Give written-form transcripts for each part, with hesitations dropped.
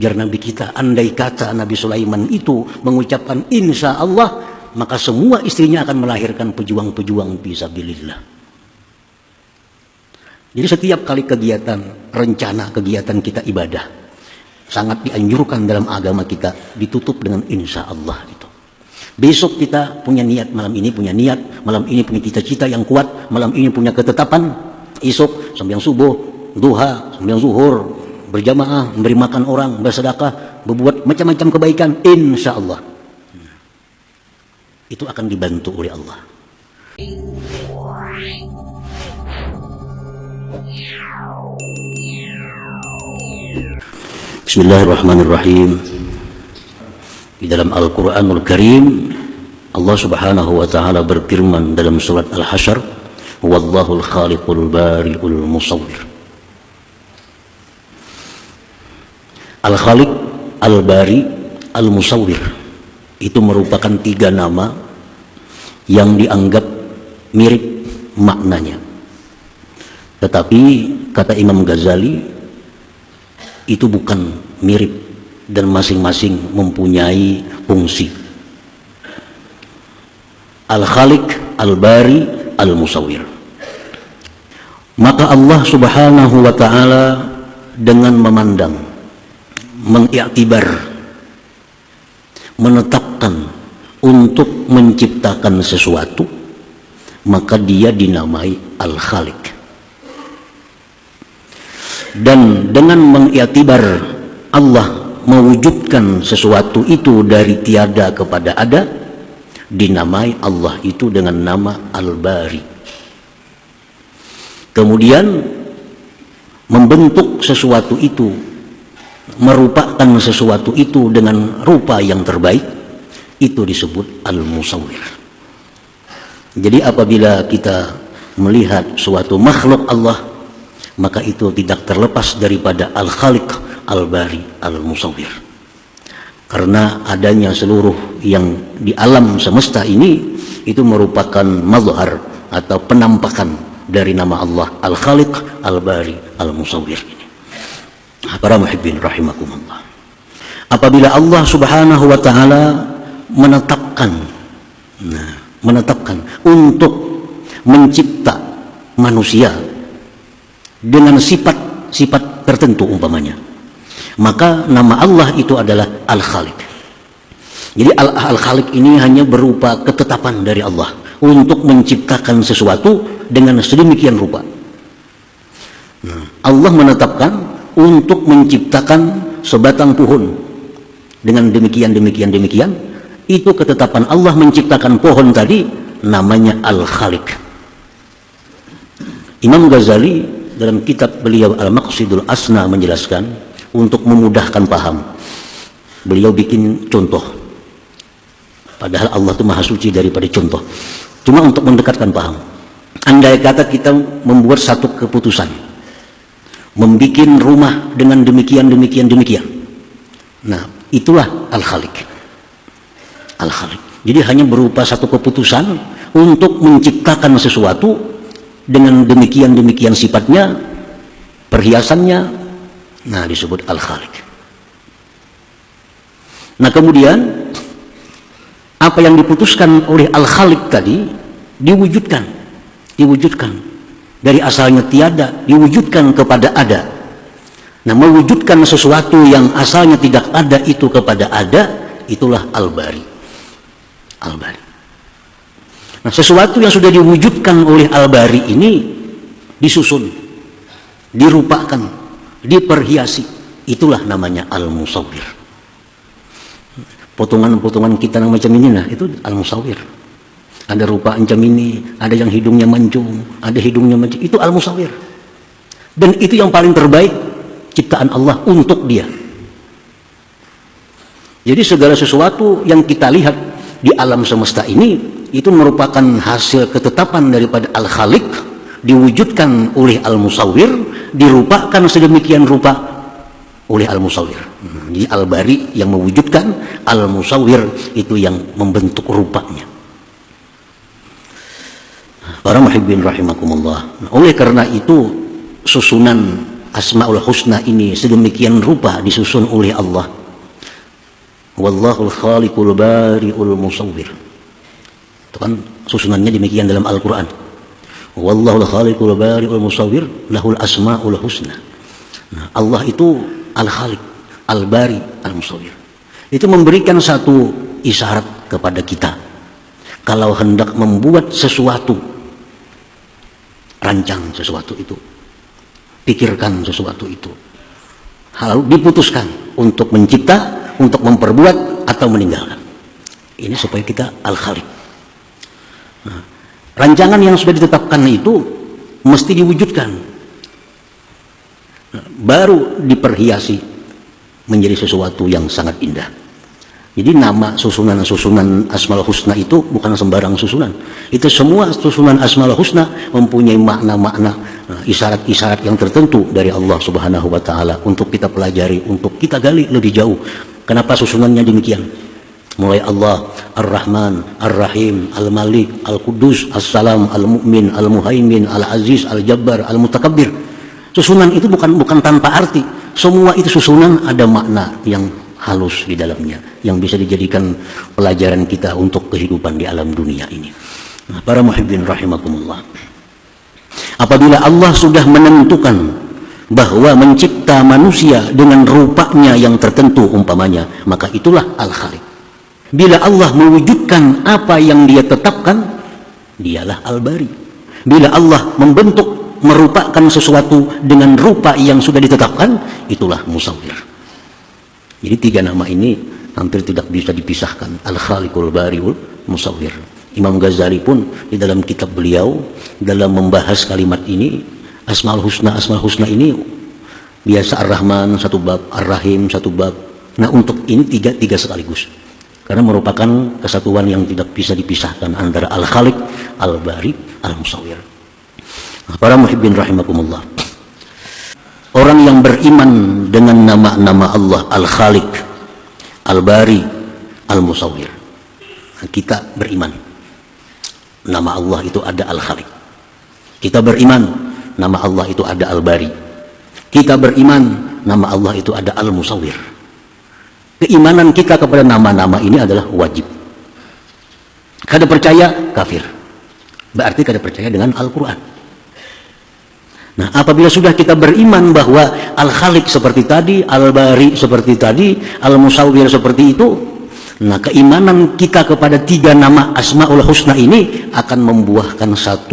Biar Nabi kita, andai kata Nabi Sulaiman itu mengucapkan insya Allah, maka semua istrinya akan melahirkan pejuang-pejuang fisabilillah. Jadi setiap kali kegiatan, rencana kegiatan kita ibadah, sangat dianjurkan dalam agama kita ditutup dengan insya Allah itu. Besok kita punya niat, malam ini punya niat, malam ini punya cita-cita yang kuat, malam ini punya ketetapan, esok sembahyang subuh, duha, sembahyang zuhur, berjamaah, memberi makan orang, bersedekah, berbuat macam-macam kebaikan, insya Allah. Itu akan dibantu oleh Allah. Bismillahirrahmanirrahim. Di dalam Al-Quranul Karim, Allah Subhanahu wa Ta'ala berfirman dalam surat Al-Hasyr, "Wallahul khaliqul bari'ul musawwir." Al-Khaliq, Al-Bari, Al-Musawwir itu merupakan 3 nama yang dianggap mirip maknanya. Tetapi kata Imam Ghazali itu bukan mirip dan masing-masing mempunyai fungsi. Al-Khaliq, Al-Bari, Al-Musawwir. Maka Allah Subhanahu wa Ta'ala dengan memandang, mengiktibar, menetapkan untuk menciptakan sesuatu, maka dia dinamai Al-Khaliq. Dan dengan mengiktibar Allah mewujudkan sesuatu itu dari tiada kepada ada, dinamai Allah itu dengan nama Al-Bari. Kemudian membentuk sesuatu itu, merupakan sesuatu itu dengan rupa yang terbaik, itu disebut Al-Musawwir. Jadi apabila kita melihat suatu makhluk Allah, maka itu tidak terlepas daripada Al-Khaliq, Al-Bari, Al-Musawwir. Karena adanya seluruh yang di alam semesta ini itu merupakan mazhar atau penampakan dari nama Allah Al-Khaliq, Al-Bari, Al-Musawwir ini. Para muhibbin rahimakumullah, apabila Allah Subhanahu wa Ta'ala menetapkan untuk mencipta manusia dengan sifat-sifat tertentu umpamanya, maka nama Allah itu adalah Al-Khaliq. Jadi Al-Khaliq ini hanya berupa ketetapan dari Allah untuk menciptakan sesuatu dengan sedemikian rupa. Allah menetapkan untuk menciptakan sebatang pohon dengan demikian, itu ketetapan Allah menciptakan pohon tadi, namanya Al-Khaliq. Imam Ghazali dalam kitab beliau Al-Maqsidul Asna menjelaskan, untuk memudahkan paham, beliau bikin contoh, padahal Allah itu maha suci daripada contoh, cuma untuk mendekatkan paham. Andai kata kita membuat satu keputusan, membuat rumah dengan demikian, nah itulah Al-Khaliq. Al-Khaliq jadi hanya berupa satu keputusan untuk menciptakan sesuatu dengan demikian sifatnya, perhiasannya, nah disebut Al-Khaliq. Nah kemudian apa yang diputuskan oleh Al-Khaliq tadi diwujudkan dari asalnya tiada, diwujudkan kepada ada. Nah mewujudkan sesuatu yang asalnya tidak ada itu kepada ada, itulah Al-Bari. Al-Bari. Nah sesuatu yang sudah diwujudkan oleh Al-Bari ini disusun, dirupakan, diperhiasi, itulah namanya Al-Musawwir. Potongan-potongan kita yang macam ini, nah itu Al-Musawwir. Ada rupa macam ini, ada yang hidungnya mancung, ada hidungnya mancung, itu Al-Musawwir. Dan itu yang paling terbaik ciptaan Allah untuk dia. Jadi segala sesuatu yang kita lihat di alam semesta ini itu merupakan hasil ketetapan daripada Al-Khaliq, diwujudkan oleh Al-Musawwir, dirupakan sedemikian rupa oleh Al-Musawwir. Jadi Al-Bari yang mewujudkan, Al-Musawwir itu yang membentuk rupanya. Para muhibbin rahimakumullah. Oleh karena itu susunan Asmaul Husna ini sedemikian rupa disusun oleh Allah. Wallahul khaliqul bari'ul musawwir. Itu kan susunannya demikian dalam Al-Quran. Wallahul khaliqul bari'ul musawwir lahul asmaul husna. Nah, Allah itu Al-Khaliq, Al-Bari, Al-Musawwir. Itu memberikan satu isyarat kepada kita. Kalau hendak membuat sesuatu, rancang sesuatu itu, pikirkan sesuatu itu, lalu diputuskan untuk mencipta, untuk memperbuat atau meninggalkan. Ini supaya kita Al-Khaliq. Nah, rancangan yang sudah ditetapkan itu mesti diwujudkan. Nah, baru diperhiasi menjadi sesuatu yang sangat indah. Jadi nama susunan-susunan Asmaul Husna itu bukan sembarang susunan. Itu semua susunan Asmaul Husna mempunyai makna-makna, isyarat-isyarat yang tertentu dari Allah Subhanahu wa taala untuk kita pelajari, untuk kita gali lebih jauh. Kenapa susunannya demikian? Mulai Allah, Ar-Rahman, Ar-Rahim, Al-Malik, Al-Qudus, As-Salam, Al-Mu'min, Al-Muhaimin, Al-Aziz, Al-Jabbar, Al-Mutakabbir. Susunan itu bukan tanpa arti. Semua itu susunan ada makna yang halus di dalamnya, yang bisa dijadikan pelajaran kita untuk kehidupan di alam dunia ini. Nah, para muhibbin rahimakumullah. Apabila Allah sudah menentukan bahwa mencipta manusia dengan rupanya yang tertentu umpamanya, maka itulah Al-Khaliq. Bila Allah mewujudkan apa yang dia tetapkan, dialah Al-Bari. Bila Allah membentuk, merupakan sesuatu dengan rupa yang sudah ditetapkan, itulah Musawwir. Jadi tiga nama ini hampir tidak bisa dipisahkan. Al-Khaliqul Bari'ul Musawwir. Imam Ghazali pun di dalam kitab beliau, dalam membahas kalimat ini, Asmaul Husna ini biasa Ar-Rahman satu bab, Ar-Rahim satu bab. Nah, untuk ini tiga sekaligus, karena merupakan kesatuan yang tidak bisa dipisahkan antara Al-Khaliq, Al-Bari, Al-Musawwir. Nah, para muhibbin rahimakumullah, orang yang beriman dengan nama-nama Allah Al-Khaliq, Al-Bari, Al-Musawwir, kita beriman nama Allah itu ada Al-Khaliq. Kita beriman nama Allah itu ada Al-Bari. Kita beriman nama Allah itu ada Al-Musawwir. Keimanan kita kepada nama-nama ini adalah wajib. Kada percaya, kafir. Berarti kada percaya dengan Al-Quran. Nah, apabila sudah kita beriman bahwa Al-Khaliq seperti tadi, Al-Bari seperti tadi, Al-Musawwir seperti itu, nah keimanan kita kepada tiga nama Asmaul Husna ini akan membuahkan 1,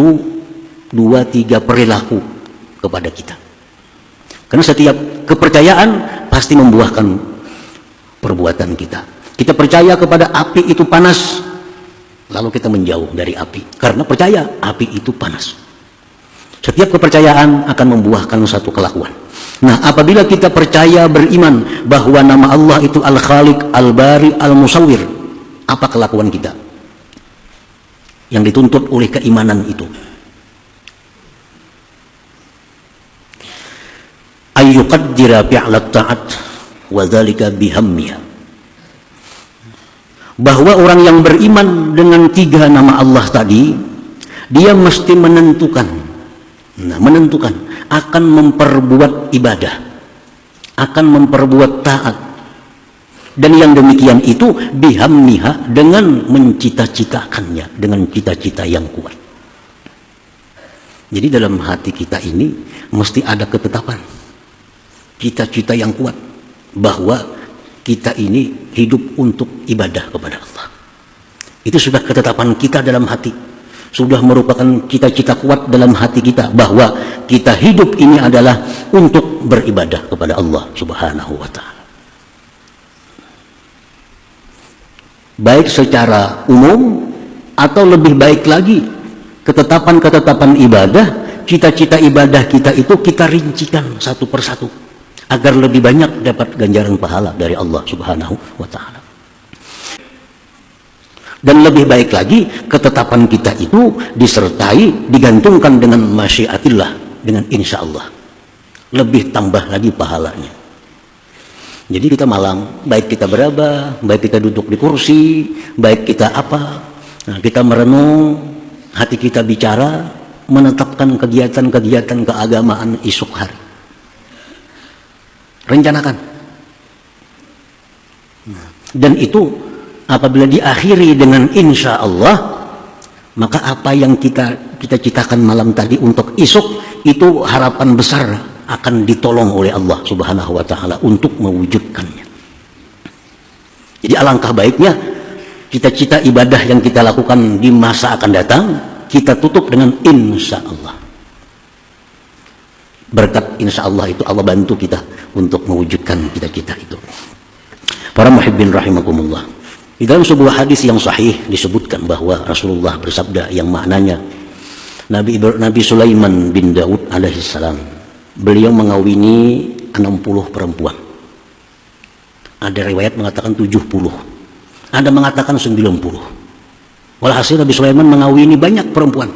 2, 3 perilaku kepada kita. Karena setiap kepercayaan pasti membuahkan perbuatan kita. Kita percaya kepada api itu panas, lalu kita menjauh dari api karena percaya api itu panas. Setiap kepercayaan akan membuahkan satu kelakuan. Nah, apabila kita percaya, beriman bahwa nama Allah itu Al-Khaliq, Al-Bari, Al-Musawwir, apa kelakuan kita yang dituntut oleh keimanan itu? Ayyuqaddira fi'lat ta'at wa dzalika bihammiha. Bahwa orang yang beriman dengan tiga nama Allah tadi, dia mesti menentukan akan memperbuat ibadah, akan memperbuat taat, dan yang demikian itu bihammiha, dengan mencita-citakannya, dengan cita-cita yang kuat. Jadi dalam hati kita ini mesti ada ketetapan, cita-cita yang kuat bahwa kita ini hidup untuk ibadah kepada Allah. Itu sudah ketetapan kita dalam hati, sudah merupakan cita-cita kuat dalam hati kita bahwa kita hidup ini adalah untuk beribadah kepada Allah Subhanahu wa ta'ala. Baik secara umum atau lebih baik lagi, ketetapan-ketetapan ibadah, cita-cita ibadah kita itu kita rincikan satu persatu agar lebih banyak dapat ganjaran pahala dari Allah Subhanahu wa ta'ala. Dan lebih baik lagi, ketetapan kita itu disertai, digantungkan dengan masyiatillah, dengan insya Allah. Lebih tambah lagi pahalanya. Jadi kita malang, baik kita beraba, baik kita duduk di kursi, baik kita apa, nah, kita merenung, hati kita bicara, menetapkan kegiatan-kegiatan keagamaan esok hari. rencanakan. Dan itu apabila diakhiri dengan insya Allah, maka apa yang kita citakan malam tadi untuk esok, itu harapan besar akan ditolong oleh Allah Subhanahu wa Ta'ala untuk mewujudkannya. Jadi alangkah baiknya cita-cita ibadah yang kita lakukan di masa akan datang kita tutup dengan insya Allah. Berkat insya Allah itu Allah bantu kita untuk mewujudkan cita-cita itu. Para muhibbin rahimakumullah, di dalam sebuah hadis yang sahih disebutkan bahwa Rasulullah bersabda yang maknanya Nabi Sulaiman bin Daud alaihissalam, beliau mengawini 60 perempuan. Ada riwayat mengatakan 70, ada mengatakan 90. Walhasil Nabi Sulaiman mengawini banyak perempuan.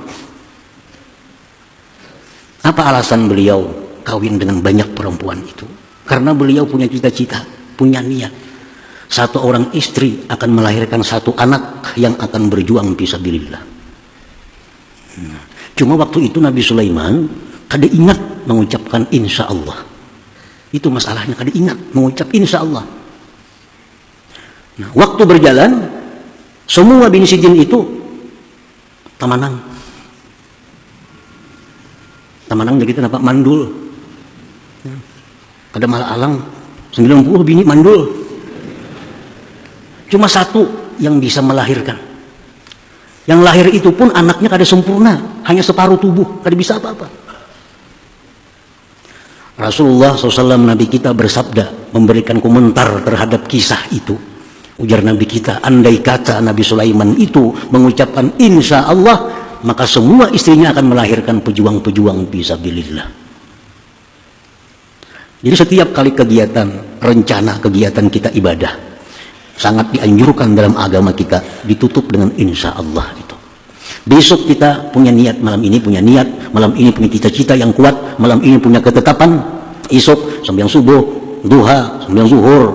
Apa alasan beliau kawin dengan banyak perempuan itu? Karena beliau punya cita-cita, punya niat. Satu orang istri akan melahirkan satu anak yang akan berjuang fisabilillah. Cuma waktu itu Nabi Sulaiman kada ingat mengucapkan insya Allah. Itu masalahnya, kada ingat mengucap insya Allah. Nah, waktu berjalan, semua bini si jin itu tamanang. Tamanang jadi kenapa? Mandul. Kada malah alang 90 bini mandul. Cuma satu yang bisa melahirkan. Yang lahir itu pun anaknya kada sempurna, hanya separuh tubuh, kada bisa apa-apa. Rasulullah SAW Nabi kita bersabda, memberikan komentar terhadap kisah itu. Ujar Nabi kita, andai kata Nabi Sulaiman itu mengucapkan insya Allah, maka semua istrinya akan melahirkan pejuang-pejuang fisabilillah. Jadi setiap kali kegiatan, rencana kegiatan kita ibadah, sangat dianjurkan dalam agama kita ditutup dengan insya Allah itu. Besok kita punya niat, malam ini punya niat, malam ini punya cita-cita yang kuat, malam ini punya ketetapan, esok sembahyang subuh, duha, sembahyang zuhur,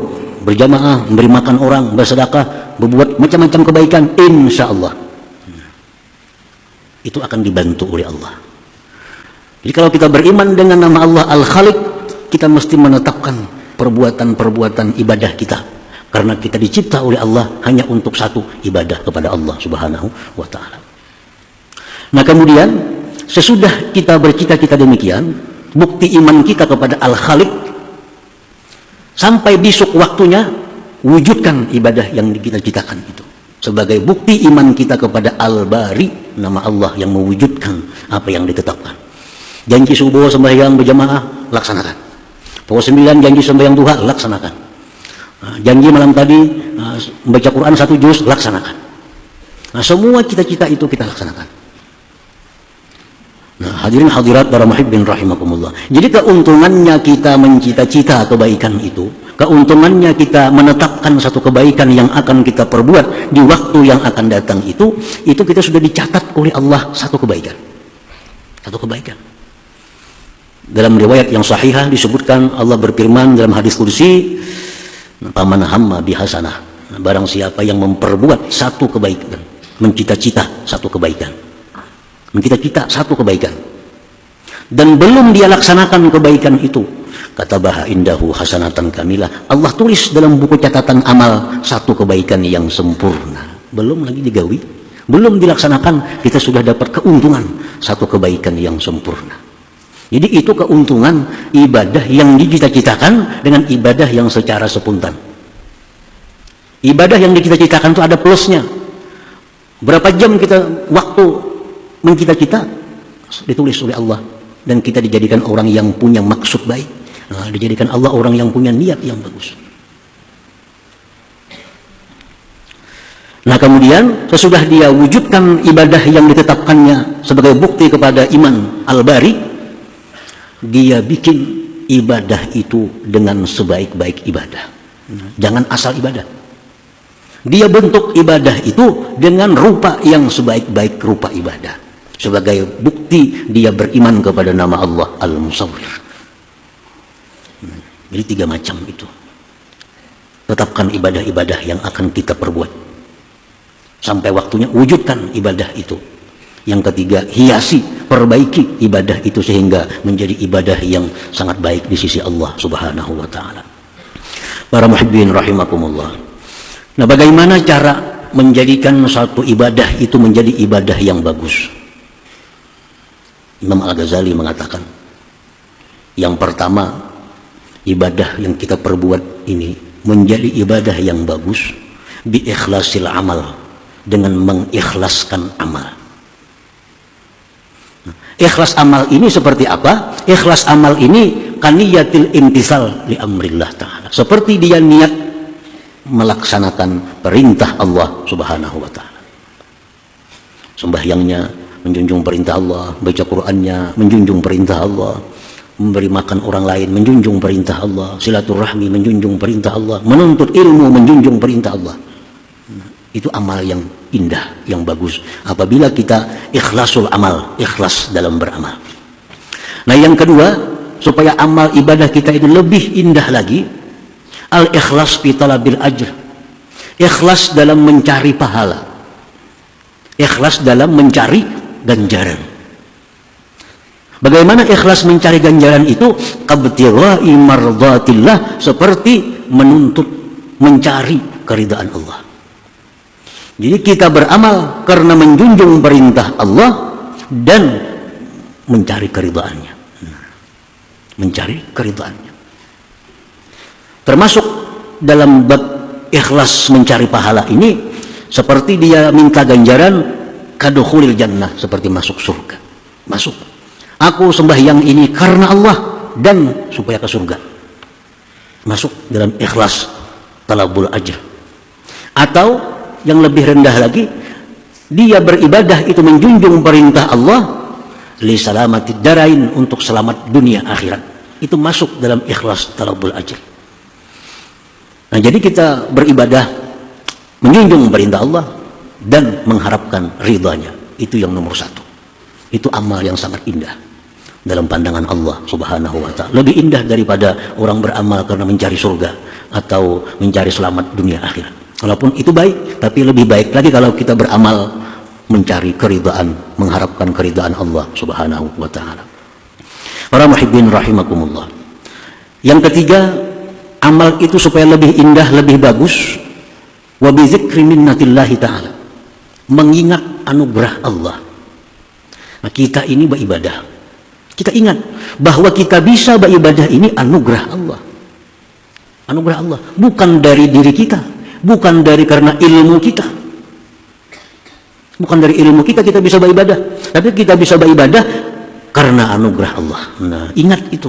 berjamaah, memberi makan orang, bersedekah, berbuat macam-macam kebaikan, insya Allah. Itu akan dibantu oleh Allah. Jadi kalau kita beriman dengan nama Allah Al-Khaliq, kita mesti menetapkan perbuatan-perbuatan ibadah kita. Karena kita dicipta oleh Allah hanya untuk satu, ibadah kepada Allah Subhanahu wa Ta'ala. Nah kemudian sesudah kita bercita-cita demikian, bukti iman kita kepada Al-Khaliq, sampai besok waktunya wujudkan ibadah yang kita citakan itu sebagai bukti iman kita kepada Al-Bari, nama Allah yang mewujudkan apa yang ditetapkan. Janji subuh sembahyang berjamaah, laksanakan. Pukul 9 janji sembahyang duha, laksanakan. Janji malam tadi membaca Quran 1 juz, laksanakan. Nah, semua cita-cita itu kita laksanakan. Nah, hadirin hadirat para muhibbin rahimakumullah. Jadi keuntungannya kita mencita-cita kebaikan itu, keuntungannya kita menetapkan satu kebaikan yang akan kita perbuat di waktu yang akan datang itu kita sudah dicatat oleh Allah satu kebaikan. Satu kebaikan. Dalam riwayat yang sahihah disebutkan Allah berfirman dalam hadis kursi, "Faman hamma bihasanah." Barang siapa yang memperbuat satu kebaikan, mencita-cita satu kebaikan, mencita-cita satu kebaikan, dan belum dia laksanakan kebaikan itu, kata Baha indahu hasanatan kamilah, Allah tulis dalam buku catatan amal satu kebaikan yang sempurna. Belum lagi digawi, belum dilaksanakan, kita sudah dapat keuntungan satu kebaikan yang sempurna. Jadi itu keuntungan ibadah yang dicita-citakan dengan ibadah yang secara spontan. Ibadah yang dicita-citakan itu ada plusnya. Berapa jam kita waktu mencita-cita ditulis oleh Allah, dan kita dijadikan orang yang punya maksud baik. Nah, dijadikan Allah orang yang punya niat yang bagus. Nah kemudian sesudah dia wujudkan ibadah yang ditetapkannya sebagai bukti kepada iman Al-Bari, dia bikin ibadah itu dengan sebaik-baik ibadah. Jangan asal ibadah. Dia bentuk ibadah itu dengan rupa yang sebaik-baik rupa ibadah, sebagai bukti dia beriman kepada nama Allah Al-Musawwir. Jadi 3 macam itu. Tetapkan ibadah-ibadah yang akan kita perbuat. Sampai waktunya wujudkan ibadah itu. Yang ketiga, hiasi, perbaiki ibadah itu sehingga menjadi ibadah yang sangat baik di sisi Allah Subhanahu wa taala. Para muhibbin rahimakumullah. Nah, bagaimana cara menjadikan satu ibadah itu menjadi ibadah yang bagus? Imam Al-Ghazali mengatakan, yang pertama, ibadah yang kita perbuat ini menjadi ibadah yang bagus bi ikhlasil amal, dengan mengikhlaskan amal. Ikhlas amal ini seperti apa? Ikhlas amal ini kaniyatil imtisal li amrillah ta'ala, seperti dia niat melaksanakan perintah Allah Subhanahu wa ta'ala. Sembahyangnya menjunjung perintah Allah, baca Qur'annya menjunjung perintah Allah, memberi makan orang lain menjunjung perintah Allah, silaturahmi menjunjung perintah Allah, menuntut ilmu menjunjung perintah Allah. Itu amal yang indah, yang bagus apabila kita ikhlasul amal, ikhlas dalam beramal. Nah, yang kedua, supaya amal ibadah kita itu lebih indah lagi, al-ikhlas fi talabil ajr, ikhlas dalam mencari pahala, ikhlas dalam mencari ganjaran. Bagaimana ikhlas mencari ganjaran itu? Qabtighai mardatillah, seperti menuntut, mencari keridaan Allah. Jadi kita beramal karena menjunjung perintah Allah dan mencari keridhaannya. Mencari keridhaannya. Termasuk dalam bab ikhlas mencari pahala ini, seperti dia minta ganjaran kadukhulil jannah, seperti masuk surga. Masuk. Aku sembahyang ini karena Allah dan supaya ke surga. Masuk dalam ikhlas talabul ajr. Atau yang lebih rendah lagi, dia beribadah itu menjunjung perintah Allah li salamatid darain, untuk selamat dunia akhirat. Itu masuk dalam ikhlas talabul ajr. Nah, jadi kita beribadah menjunjung perintah Allah dan mengharapkan ridhanya. Itu yang nomor satu. Itu amal yang sangat indah dalam pandangan Allah Subhanahu wa ta'ala. Lebih indah daripada orang beramal karena mencari surga atau mencari selamat dunia akhirat. Walaupun itu baik, tapi lebih baik lagi kalau kita beramal mencari keridhaan, mengharapkan keridhaan Allah Subhanahu wa ta'ala. Para muhibbin rahimakumullah. Yang ketiga, amal itu supaya lebih indah, lebih bagus, wa bi dzikri minnatillahi ta'ala, mengingat anugerah Allah. Nah, kita ini beribadah, kita ingat bahwa kita bisa beribadah ini anugerah Allah. Anugerah Allah, bukan dari diri kita, bukan dari karena ilmu kita. Bukan dari ilmu kita bisa beribadah, tapi kita bisa beribadah karena anugerah Allah. Nah, ingat itu.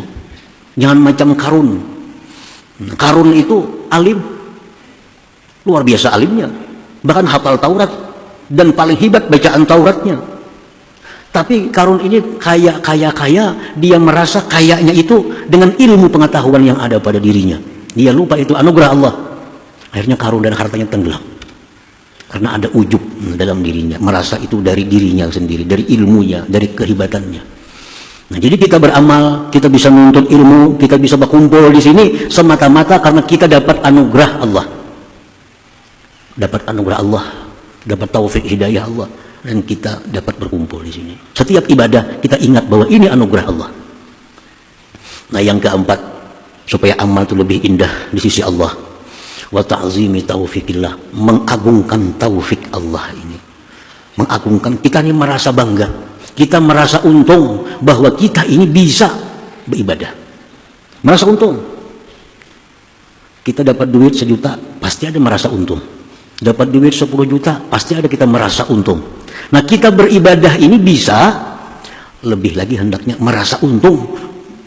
Jangan macam Qarun. Qarun itu alim, luar biasa alimnya, bahkan hafal Taurat dan paling hebat bacaan Tauratnya. Tapi Qarun ini kaya, dia merasa kayanya itu dengan ilmu pengetahuan yang ada pada dirinya. Dia lupa itu anugerah Allah. Akhirnya Qarun dan hartanya tenggelam. Karena ada ujub dalam dirinya, merasa itu dari dirinya sendiri, dari ilmunya, dari kehebatannya. Nah, jadi kita beramal, kita bisa menuntut ilmu, kita bisa berkumpul di sini semata-mata karena kita dapat anugerah Allah. Dapat anugerah Allah, dapat taufik hidayah Allah, dan kita dapat berkumpul di sini. Setiap ibadah kita ingat bahwa ini anugerah Allah. Nah, yang keempat, supaya amal itu lebih indah di sisi Allah, wa ta'zimi taufikillah, mengagungkan taufik Allah ini. Mengagungkan, kita ini merasa bangga, kita merasa untung bahwa kita ini bisa beribadah. Merasa untung. Kita dapat duit 1 juta, pasti ada merasa untung. Dapat duit 10 juta, pasti ada kita merasa untung. Nah, kita beribadah ini bisa lebih lagi hendaknya merasa untung,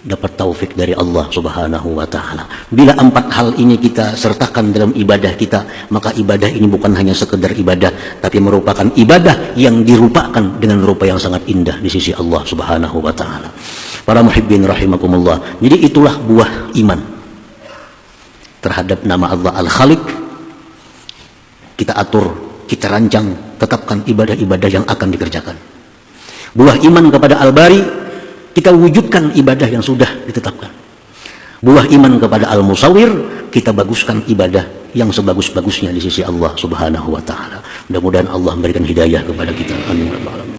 dapat taufik dari Allah Subhanahu wa ta'ala. Bila 4 hal ini kita sertakan dalam ibadah kita, maka ibadah ini bukan hanya sekedar ibadah, tapi merupakan ibadah yang dirupakan dengan rupa yang sangat indah di sisi Allah Subhanahu wa ta'ala. Para muhibbin rahimakumullah. Jadi itulah buah iman terhadap nama Allah Al-Khaliq. Kita atur, kita rancang, tetapkan ibadah-ibadah yang akan dikerjakan. Buah iman kepada Al-Bari, kita wujudkan ibadah yang sudah ditetapkan. Buah iman kepada Al-Musawwir, kita baguskan ibadah yang sebagus-bagusnya di sisi Allah Subhanahu wa ta'ala. Mudah-mudahan Allah memberikan hidayah kepada kita. Amin.